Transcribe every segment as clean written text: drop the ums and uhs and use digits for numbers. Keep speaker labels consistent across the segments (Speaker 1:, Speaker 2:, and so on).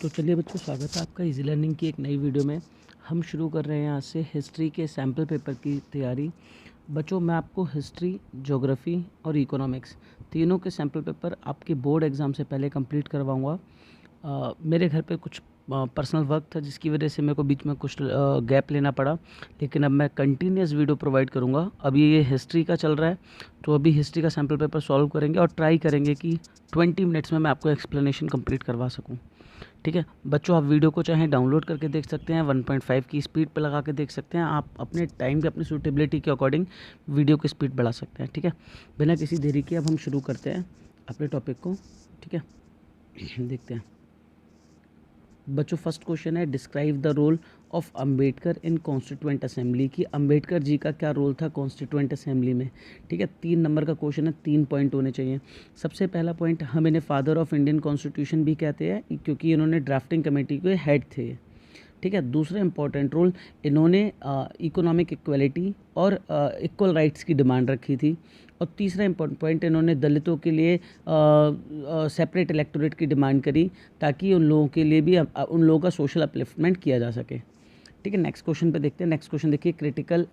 Speaker 1: तो चलिए बच्चों, स्वागत है आपका इजी लर्निंग की एक नई वीडियो में। हम शुरू कर रहे हैं आज से हिस्ट्री के सैम्पल पेपर की तैयारी। बच्चों, मैं आपको हिस्ट्री, ज्योग्राफी और इकोनॉमिक्स तीनों के सैम्पल पेपर आपके बोर्ड एग्ज़ाम से पहले कंप्लीट करवाऊंगा। मेरे घर पे कुछ पर्सनल वर्क था जिसकी वजह से मेरे को बीच में कुछ गैप लेना पड़ा, लेकिन अब मैं कंटिन्यूस वीडियो प्रोवाइड करूंगा। अभी ये हिस्ट्री का चल रहा है, तो अभी हिस्ट्री का सैम्पल पेपर सॉल्व करेंगे और ट्राई करेंगे कि 20 मिनट्स में मैं आपको एक्सप्लेनेशन कंप्लीट करवा सकूं। ठीक है बच्चों, आप वीडियो को चाहे डाउनलोड करके देख सकते हैं, 1.5 की स्पीड पर लगा के देख सकते हैं। आप अपने टाइम के, अपनी सूटेबिलिटी के अकॉर्डिंग वीडियो की स्पीड बढ़ा सकते हैं। ठीक है, बिना किसी देरी के अब हम शुरू करते हैं अपने टॉपिक को। ठीक है, देखते हैं बच्चों। फर्स्ट क्वेश्चन है, describe the role of Ambedkar in constituent assembly. की अंबेडकर जी का क्या रोल था कॉन्स्टिट्यूएंट असेंबली में। ठीक है, 3 नंबर का क्वेश्चन है, 3 पॉइंट होने चाहिए। सबसे पहला पॉइंट, हम इन्हें फादर ऑफ इंडियन कॉन्स्टिट्यूशन भी कहते हैं क्योंकि इन्होंने ड्राफ्टिंग कमेटी के हेड थे। ठीक है, दूसरा इंपॉर्टेंट रोल, इन्होंने इकोनॉमिक इक्वलिटी और इक्वल राइट्स की डिमांड रखी थी। और तीसरा इंपॉर्टेंट पॉइंट, इन्होंने दलितों के लिए सेपरेट इलेक्टोरेट की डिमांड करी ताकि उन लोगों के लिए भी उन लोगों का सोशल अपलिफ्टमेंट किया जा सके। ठीक है, नेक्स्ट क्वेश्चन पे देखते हैं। नेक्स्ट क्वेश्चन देखिए,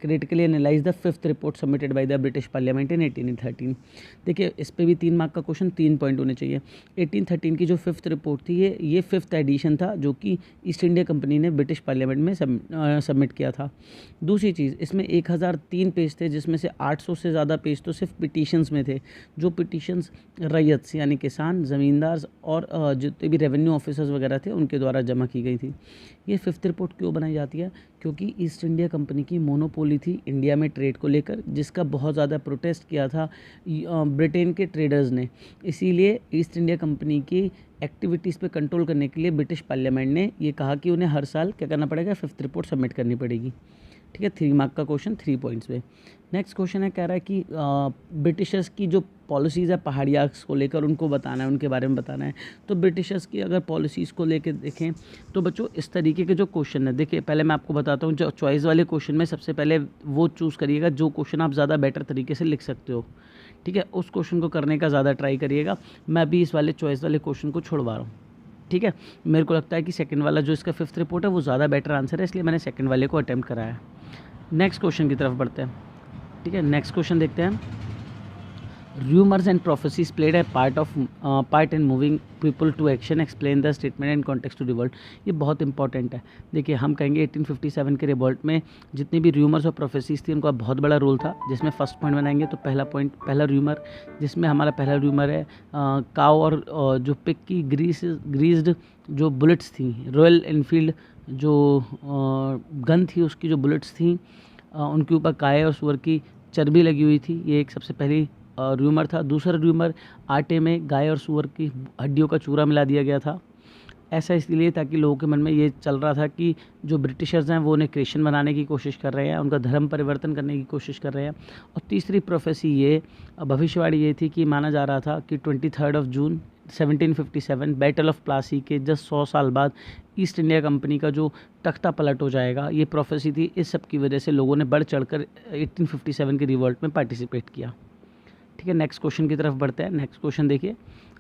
Speaker 1: critically analyse the 5th report submitted by the British parliament in 1813। देखिए, इस पे भी 3 मार्क का क्वेश्चन, 3 पॉइंट होने चाहिए। 1813 की जो 5th रिपोर्ट थी, ये 5th एडिशन था जो कि ईस्ट इंडिया कंपनी ने ब्रिटिश पार्लियामेंट में सबमिट किया था। दूसरी चीज़, इसमें 1003 पेज थे जिसमें से 800 से ज़्यादा पेज तो सिर्फ पिटीशंस में थे, जो पिटीशंस रैयत यानी किसान, ज़मींदार और जितने भी रेवेन्यू ऑफिसर्स वगैरह थे उनके द्वारा जमा की गई थी। ये 5th रिपोर्ट क्यों बनाई जाती है? क्योंकि ईस्ट इंडिया कंपनी की मोनोपोली थी इंडिया में ट्रेड को लेकर, जिसका बहुत ज़्यादा प्रोटेस्ट किया था ब्रिटेन के ट्रेडर्स ने। इसीलिए ईस्ट इंडिया कंपनी की एक्टिविटीज़ पे कंट्रोल करने के लिए ब्रिटिश पार्लियामेंट ने ये कहा कि उन्हें हर साल क्या करना पड़ेगा, 5th रिपोर्ट सबमिट करनी पड़ेगी। ठीक है, 3 मार्क का क्वेश्चन, 3 पॉइंट्स पे। नेक्स्ट क्वेश्चन है, कह रहा है कि ब्रिटिशर्स की जो पॉलिसीज़ है पहाड़ी आर्क्स को लेकर, उनको बताना है, उनके बारे में बताना है। तो ब्रिटिशर्स की अगर पॉलिसीज़ को लेकर देखें तो बच्चों, इस तरीके के जो क्वेश्चन है, देखिए पहले मैं आपको बताता हूँ, जो चॉइस वाले क्वेश्चन में सबसे पहले वो चूज़ करिएगा जो क्वेश्चन आप ज़्यादा बेटर तरीके से लिख सकते हो। ठीक है, उस क्वेश्चन को करने का ज़्यादा ट्राई करिएगा। मैं अभी इस वाले चॉइस वाले क्वेश्चन को छोड़वा रहा हूँ। ठीक है, मेरे को लगता है कि सेकंड वाला जो इसका 5th रिपोर्ट है वो ज़्यादा बेटर आंसर है, इसलिए मैंने सेकंड वाले को अटैम्प्ट कराया है। नेक्स्ट क्वेश्चन की तरफ बढ़ते हैं। ठीक है, नेक्स्ट क्वेश्चन देखते हैं। Rumours and prophecies played a part in moving people to action, explain the statement and context to revolt. ये बहुत इंपॉर्टेंट है। देखिए, हम कहेंगे 1857 के रिवोल्ट में जितनी भी रूमर्स और प्रोफेसीज थी उनका बहुत बड़ा रोल था। जिसमें फर्स्ट पॉइंट बनाएंगे तो पहला रूमर, जिसमें हमारा पहला रूमर है काव और जो पिक की ग्रीस्ड जो बुलेट्स थी, रॉयल एनफील्ड जो गन थी उसकी जो बुलेट्स थी, उनके ऊपर गाय और सूअर की चर्बी लगी हुई थी। ये एक सबसे पहली रूमर था। दूसरा रूमर, आटे में गाय और सूअर की हड्डियों का चूरा मिला दिया गया था। ऐसा इसलिए ताकि लोगों के मन में ये चल रहा था कि जो ब्रिटिशर्स हैं वो उन्हें क्रिश्चियन बनाने की कोशिश कर रहे हैं, उनका धर्म परिवर्तन करने की कोशिश कर रहे हैं। और तीसरी प्रोफेसी, ये भविष्यवाणी ये थी कि माना जा रहा था कि 23 जून 1757 बैटल ऑफ प्लासी के जस्ट 100 साल बाद ईस्ट इंडिया कंपनी का जो तख्ता पलट हो जाएगा, ये प्रोफेसी थी। इस सब की वजह से लोगों ने बढ़ चढ़कर 1857 के रिवोल्ट में पार्टिसिपेट किया। ठीक है, नेक्स्ट क्वेश्चन की तरफ बढ़ते हैं। नेक्स्ट क्वेश्चन देखिए,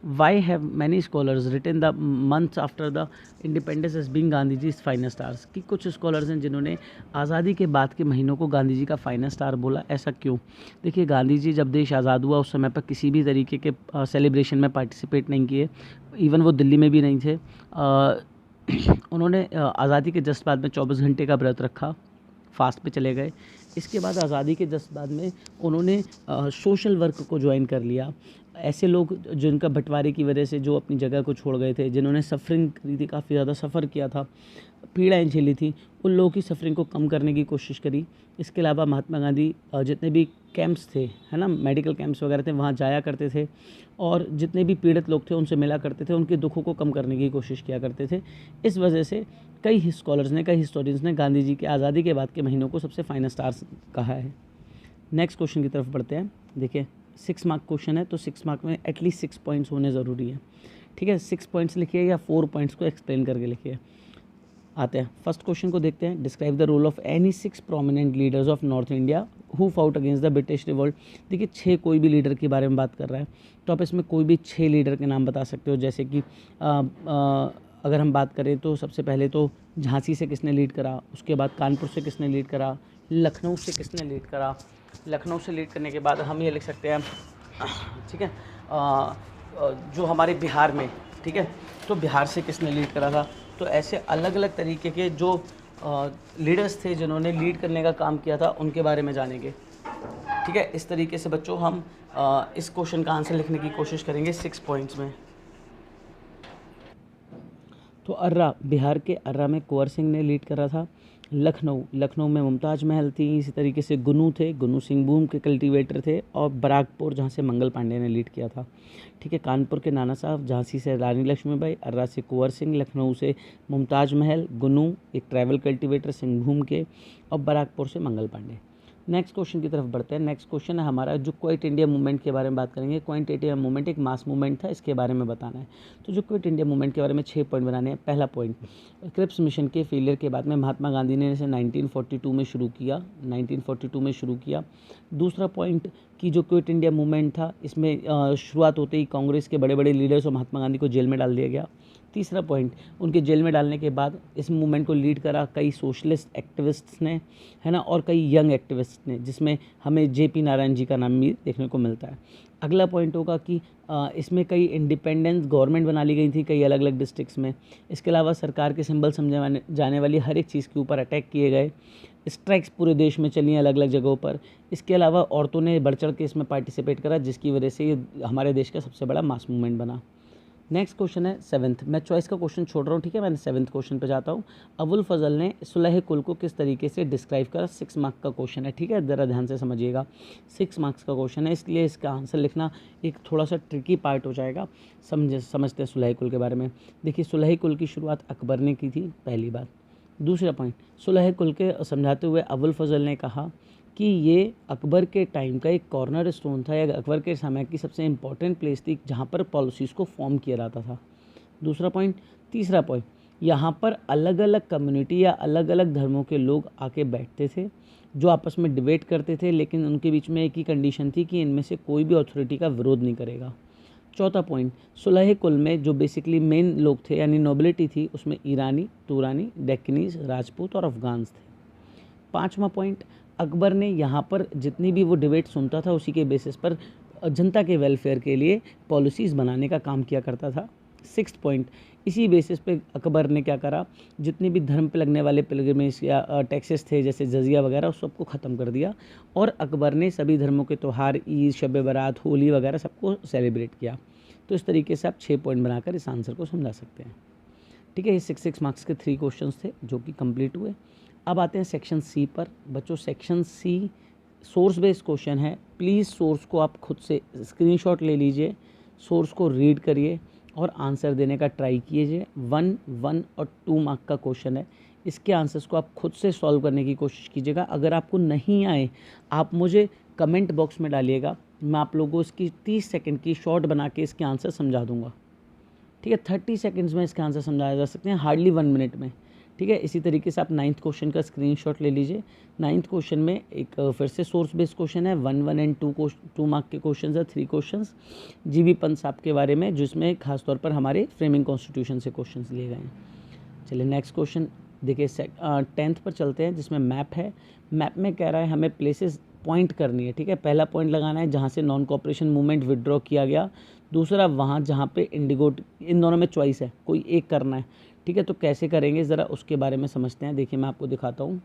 Speaker 1: why have many scholars written the months after the independence as being Gandhi ji final stars. कि कुछ स्कॉलर्स हैं जिन्होंने आज़ादी के बाद के महीनों को गांधी जी का फाइनल स्टार बोला। ऐसा क्यों? देखिए, गांधी जी जब देश आज़ाद हुआ उस समय पर किसी भी तरीके के सेलिब्रेशन में पार्टिसिपेट नहीं किए, इवन वो दिल्ली में भी नहीं थे। उन्होंने आज़ादी के जस्ट बाद में 24 घंटे का व्रत रखा, फास्ट पे चले गए। इसके बाद आज़ादी के जस्ट बाद में उन्होंने सोशल वर्क को ज्वाइन कर लिया। ऐसे लोग जिनका बंटवारे की वजह से जो अपनी जगह को छोड़ गए थे, जिन्होंने सफरिंग करी थी, काफ़ी ज़्यादा सफ़र किया था, पीड़ाएँ झेली थी, उन लोगों की सफरिंग को कम करने की कोशिश करी। इसके अलावा महात्मा गांधी जितने भी कैंप्स थे, है ना, मेडिकल कैंप्स वगैरह थे, वहाँ जाया करते थे और जितने भी पीड़ित लोग थे उनसे मिला करते थे, उनके दुखों को कम करने की कोशिश किया करते थे। इस वजह से कई स्कॉलर्स ने, कई हिस्टोरियंस ने गांधी जी के आज़ादी के बाद के महीनों को सबसे फाइनल स्टार्स कहा है। नेक्स्ट क्वेश्चन की तरफ बढ़ते हैं। देखिए, 6 मार्क क्वेश्चन है, तो 6 मार्क में एटलीस्ट 6 पॉइंट्स होने ज़रूरी है। ठीक है, 6 पॉइंट्स लिखिए या 4 पॉइंट्स को एक्सप्लेन करके लिखिए। आते हैं फर्स्ट क्वेश्चन को देखते हैं। Describe the role of any 6 prominent leaders of north India who fought against the British revolt. देखिए, 6 कोई भी लीडर के बारे में बात कर रहा है, तो आप इसमें कोई भी 6 लीडर के नाम बता सकते हो, जैसे कि अगर हम बात करें तो सबसे पहले तो झांसी से किसने लीड करा, उसके बाद कानपुर से किसने लीड करा, लखनऊ से किसने लीड करा। लखनऊ से लीड करने के बाद हम ये लिख सकते हैं, ठीक है, जो हमारे बिहार में, ठीक है, तो बिहार से किसने लीड करा था। तो ऐसे अलग अलग तरीके के जो लीडर्स थे जिन्होंने लीड करने का काम किया था उनके बारे में जानेंगे। ठीक है, इस तरीके से बच्चों हम इस क्वेश्चन का आंसर लिखने की कोशिश करेंगे 6 पॉइंट्स में। तो अर्रा, बिहार के अर्रा में कुंवर सिंह ने लीड करा था। लखनऊ में मुमताज़ महल थी। इसी तरीके से गुनू थे, गुनू सिंहभूम के कल्टीवेटर थे। और बराकपुर जहाँ से मंगल पांडे ने लीड किया था। ठीक है, कानपुर के नाना साहब, झांसी से रानी लक्ष्मीबाई, अर्रा से कुंवर सिंह, लखनऊ से मुमताज़ महल, गुनू एक ट्रैवल कल्टीवेटर सिंहभूम के, और बराकपुर से मंगल पांडे। नेक्स्ट क्वेश्चन की तरफ बढ़ते हैं। नेक्स्ट क्वेश्चन है हमारा, जो क्विट इंडिया मूवमेंट के बारे में बात करेंगे। क्विट इंडिया मूवमेंट एक मास मूवमेंट था, इसके बारे में बताना है। तो जो क्विट इंडिया मूवमेंट के बारे में 6 पॉइंट बनाने हैं। पहला पॉइंट, क्रिप्स मिशन के फेलियर के बाद में महात्मा गांधी ने इसे 1942 में शुरू किया। दूसरा पॉइंट कि जो क्विट इंडिया मूवमेंट था इसमें शुरुआत होते ही कांग्रेस के बड़े बड़े लीडर्स और महात्मा गांधी को जेल में डाल दिया गया। तीसरा पॉइंट, उनके जेल में डालने के बाद इस मूवमेंट को लीड करा कई सोशलिस्ट एक्टिविस्ट्स ने, है ना, और कई यंग एक्टिविस्ट ने, जिसमें हमें JP नारायण जी का नाम भी देखने को मिलता है। अगला पॉइंट होगा कि इसमें कई इंडिपेंडेंस गवर्नमेंट बना ली गई थी कई अलग अलग डिस्ट्रिक्ट्स में। इसके अलावा सरकार के सिंबल समझे जाने वाली हर एक चीज़ के ऊपर अटैक किए गए। स्ट्राइक्स पूरे देश में चली अलग अलग जगहों पर। इसके अलावा औरतों ने बढ़ चढ़ के इसमें पार्टिसिपेट करा, जिसकी वजह से ये हमारे देश का सबसे बड़ा मास मूवमेंट बना। नेक्स्ट क्वेश्चन है 7th। मैं चॉइस का क्वेश्चन छोड़ रहा हूँ, ठीक है, मैंने 7th क्वेश्चन पे जाता हूँ। अबुल फजल ने सुलह कुल को किस तरीके से डिस्क्राइब करा। 6 मार्क्स का क्वेश्चन है, ठीक है, ज़रा ध्यान से समझिएगा। 6 मार्क्स का क्वेश्चन है, इसलिए इसका आंसर लिखना एक थोड़ा सा ट्रिकी पार्ट हो जाएगा। समझते हैं सुलह कुल के बारे में। देखिए, सुलह कुल की शुरुआत अकबर ने की थी, पहली बात। दूसरा पॉइंट, सुलह कुल के समझाते हुए अबुल फजल ने कहा कि ये अकबर के टाइम का एक कॉर्नर स्टोन था, या अकबर के समय की सबसे इम्पॉर्टेंट प्लेस थी जहाँ पर पॉलिसीज़ को फॉर्म किया जाता था। दूसरा पॉइंट। तीसरा पॉइंट, यहाँ पर अलग अलग कम्युनिटी या अलग अलग धर्मों के लोग आके बैठते थे जो आपस में डिबेट करते थे, लेकिन उनके बीच में एक ही कंडीशन थी कि इनमें से कोई भी अथॉरिटी का विरोध नहीं करेगा। चौथा पॉइंट, सुलह कुल में जो बेसिकली मेन लोग थे यानी नोबिलिटी थी, उसमें ईरानी, तुरानी, डेक्कनीज, राजपूत और अफगान्स थे। पाँचवा पॉइंट, अकबर ने यहाँ पर जितनी भी वो डिबेट सुनता था उसी के बेसिस पर जनता के वेलफेयर के लिए पॉलिसीज़ बनाने का काम किया करता था। 6th पॉइंट, इसी बेसिस पे अकबर ने क्या करा, जितने भी धर्म पे लगने वाले पिलग्रिमेज या टैक्सेस थे जैसे जजिया वगैरह, उस सबको ख़त्म कर दिया। और अकबर ने सभी धर्मों के त्यौहार, ईद, शब बारात, होली वगैरह सबको सेलिब्रेट किया। तो इस तरीके से आप 6 पॉइंट बनाकर इस आंसर को समझा सकते हैं। ठीक है, ये 6 मार्क्स के 3 क्वेश्चंस थे जो कि कंप्लीट हुए। अब आते हैं सेक्शन C पर। बच्चों, section C source based question है। प्लीज़ सोर्स को आप खुद से स्क्रीनशॉट ले लीजिए, सोर्स को रीड करिए और आंसर देने का ट्राई कीजिए। 1 और 2 मार्क का क्वेश्चन है। इसके आंसर्स को आप खुद से सॉल्व करने की कोशिश कीजिएगा। अगर आपको नहीं आए, आप मुझे कमेंट बॉक्स में डालिएगा, मैं आप लोगों को इसकी 30 सेकंड की शॉर्ट बना के इसके आंसर समझा दूंगा। ठीक है, 30 सेकंड्स में इसके आंसर समझाया जा सकते हैं, हार्डली 1 मिनट में। ठीक है, इसी तरीके से आप 9th क्वेश्चन का स्क्रीनशॉट ले लीजिए। 9th क्वेश्चन में एक फिर से सोर्स बेस्ड क्वेश्चन है। 1 एंड 2 मार्क के क्वेश्चन है। 3 क्वेश्चन GV पंत साहब के बारे में, जिसमें खासतौर पर हमारे फ्रेमिंग कॉन्स्टिट्यूशन से क्वेश्चन लिए गए हैं। चलिए नेक्स्ट क्वेश्चन देखिए, 10th पर चलते हैं, जिसमें मैप है। मैप में कह रहा है हमें प्लेसेस पॉइंट करनी है। ठीक है, पहला पॉइंट लगाना है जहाँ से नॉन कोऑपरेशन मूवमेंट विड्रॉ किया गया। दूसरा वहाँ जहाँ पे इंडिगो, इन दोनों में चॉइस है, कोई एक करना है। ठीक है, तो कैसे करेंगे ज़रा उसके बारे में समझते हैं। देखिए, मैं आपको दिखाता हूँ।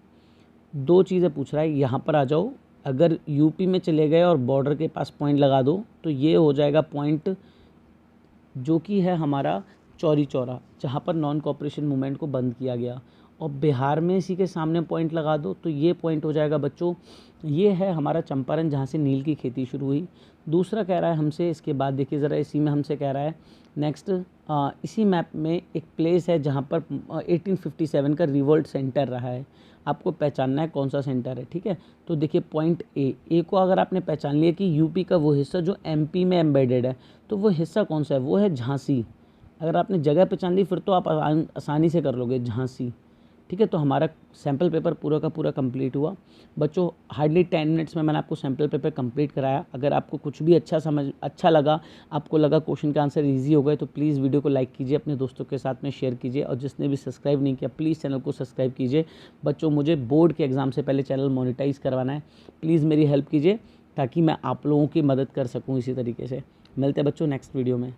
Speaker 1: 2 चीज़ें पूछ रहा है, यहाँ पर आ जाओ। अगर यूपी में चले गए और बॉर्डर के पास पॉइंट लगा दो तो ये हो जाएगा पॉइंट जो कि है हमारा चौरी चौरा, जहाँ पर नॉन कोऑपरेशन मूवमेंट को बंद किया गया। और बिहार में इसी के सामने पॉइंट लगा दो तो ये पॉइंट हो जाएगा बच्चों, ये है हमारा चंपारण, जहाँ से नील की खेती शुरू हुई। दूसरा कह रहा है हमसे, इसके बाद देखिए ज़रा, इसी में हमसे कह रहा है नेक्स्ट, इसी मैप में एक प्लेस है जहाँ पर 1857 का रिवोल्ट सेंटर रहा है। आपको पहचानना है कौन सा सेंटर है। ठीक है, तो देखिए पॉइंट ए को अगर आपने पहचान लिया कि यूपी का वो हिस्सा जो MP में एम्बेडेड है, तो वो हिस्सा कौन सा है, वो है झांसी। अगर आपने जगह पहचान ली फिर तो आप आसानी से कर लोगे, झांसी। ठीक है। तो हमारा सैम्पल पेपर पूरा का पूरा कंप्लीट हुआ बच्चों। हार्डली 10 मिनट्स में मैंने आपको सैम्पल पेपर कंप्लीट कराया। अगर आपको कुछ भी अच्छा लगा, आपको लगा क्वेश्चन के आंसर ईजी हो गए, तो प्लीज़ वीडियो को लाइक कीजिए, अपने दोस्तों के साथ में शेयर कीजिए, और जिसने भी सब्सक्राइब नहीं किया प्लीज़ चैनल को सब्सक्राइब कीजिए। बच्चों मुझे बोर्ड के एग्ज़ाम से पहले चैनल मोनेटाइज करवाना है, प्लीज़ मेरी हेल्प कीजिए ताकि मैं आप लोगों की मदद कर सकूँ। इसी तरीके से मिलते हैं बच्चों नेक्स्ट वीडियो में।